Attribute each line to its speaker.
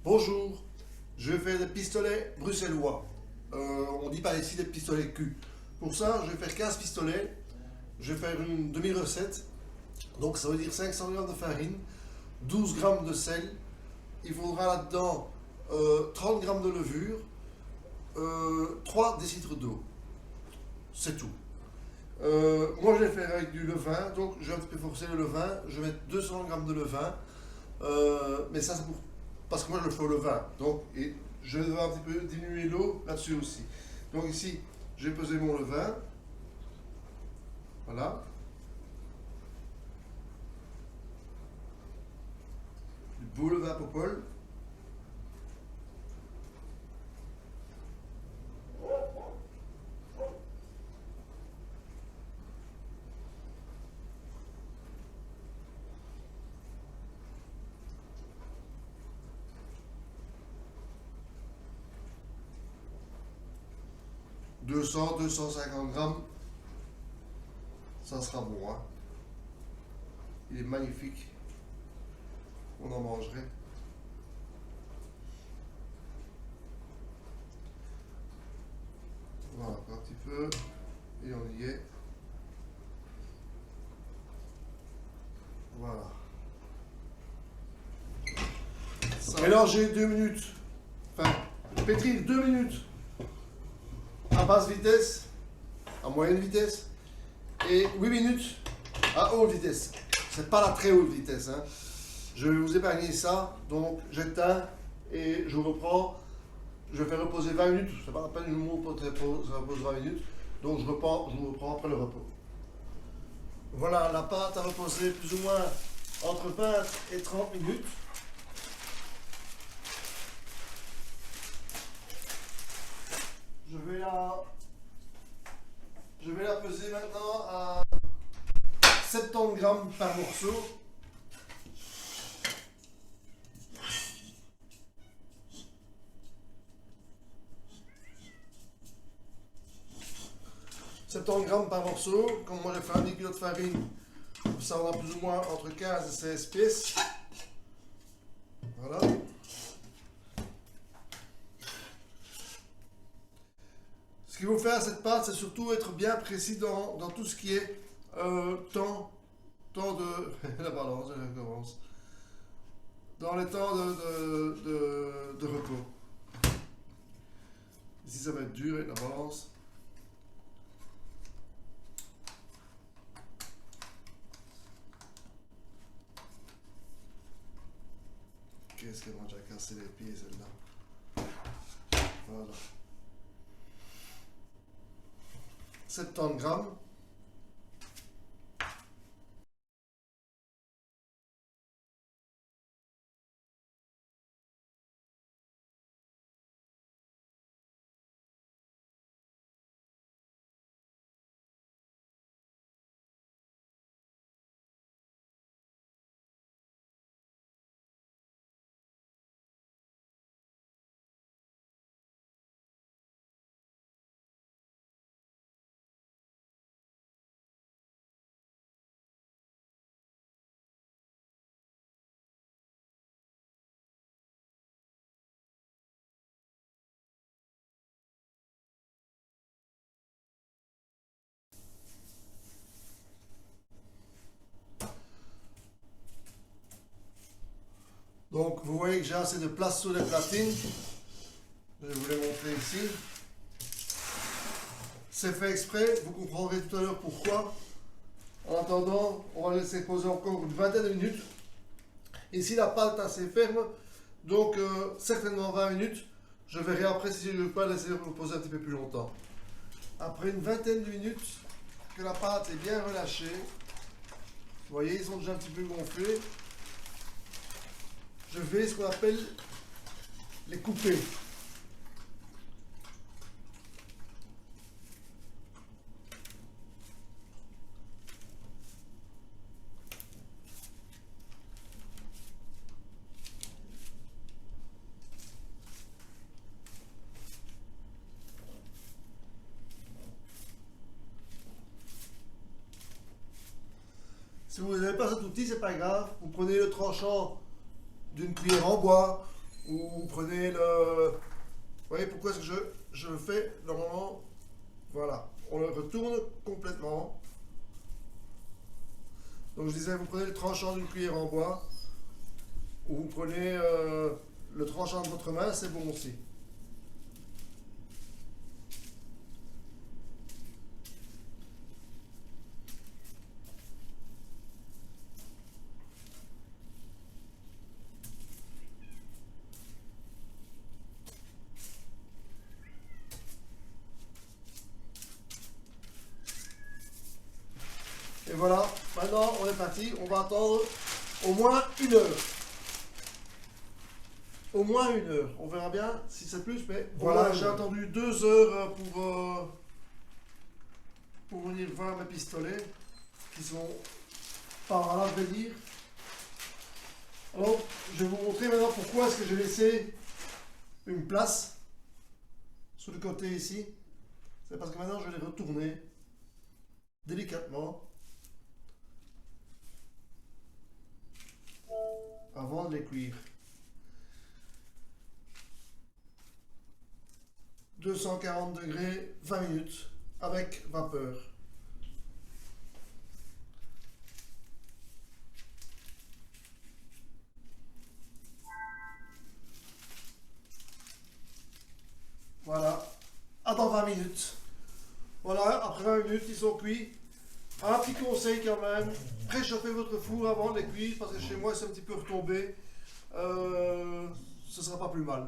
Speaker 1: Bonjour, je vais faire des pistolets bruxellois. On dit par ici des pistolets cul. Pour ça, je vais faire 15 pistolets. Je vais faire une demi-recette. Donc ça veut dire 500 g de farine, 12 g de sel. Il faudra là-dedans 30 g de levure, 3 décilitres d'eau. C'est tout. Moi je vais faire avec du levain, donc je vais un petit peu forcer le levain. Je vais mettre 200 g de levain. Mais ça c'est pour... parce que moi je le fais au levain. Donc et je vais un petit peu diminuer l'eau là-dessus aussi. Donc ici, j'ai pesé mon levain. Voilà. Du beau levain Popol. « 200-250 grammes, ça sera bon. Hein. Il est magnifique. On en mangerait. Voilà, un petit peu. Et on y est. Voilà. Mélanger 2 minutes. Enfin, pétrir 2 minutes. À basse vitesse, à moyenne vitesse, et 8 minutes à haute vitesse. C'est pas la très haute vitesse. Hein. Je vais vous épargner ça, donc j'éteins et je reprends. Je vais faire reposer 20 minutes. C'est pas la peine du mot pour ça repose 20 minutes. Donc je vous reprends après le repos. Voilà, la pâte a reposé plus ou moins entre 20 et 30 minutes. Je vais la peser maintenant à 70 grammes par morceau. Par morceau. Comme moi j'ai fait un 10 kg de farine, ça en a plus ou moins entre 15 et 16 pièces. Voilà. Ce qu'il faut faire à cette pâte, c'est surtout être bien précis dans tout ce qui est temps de... la balance, je recommence. Dans les temps de repos. Ici, ça va être dur avec la balance. Qu'est-ce qu'elle m'a déjà cassé les pieds, celle-là. Voilà. 70 grammes. Donc vous voyez que j'ai assez de place sur les platines. Je vais vous les montrer ici. C'est fait exprès, vous comprendrez tout à l'heure pourquoi. En attendant, on va laisser poser encore une vingtaine de minutes. Ici la pâte est assez ferme, donc certainement 20 minutes. Je verrai après si je ne veux pas laisser reposer un petit peu plus longtemps. Après une vingtaine de minutes, que la pâte est bien relâchée, vous voyez, ils sont déjà un petit peu gonflés. Je vais ce qu'on appelle les couper. Si vous n'avez pas cet outil, c'est pas grave. Vous prenez le tranchant d'une cuillère en bois Ou vous prenez le... Vous voyez pourquoi est-ce que je le fais normalement? Voilà, on le retourne complètement. Donc je disais, vous prenez le tranchant d'une cuillère en bois, ou vous prenez le tranchant de votre main, c'est bon aussi. Et voilà, maintenant on est parti, on va attendre au moins 1 heure. Au moins 1 heure, on verra bien si c'est plus, mais voilà, j'ai attendu 2 heures pour venir voir mes pistolets, qui sont par là, je vais dire. Alors, je vais vous montrer maintenant pourquoi est-ce que j'ai laissé une place sur le côté ici. C'est parce que maintenant je vais les retourner délicatement avant de les cuire. 240 degrés, 20 minutes, avec vapeur. Voilà, à dans 20 minutes. Voilà, après 20 minutes, ils sont cuits. Un petit conseil quand même, préchauffez votre four avant de les cuire, parce que chez moi, c'est un petit peu retombé. Ce sera pas plus mal.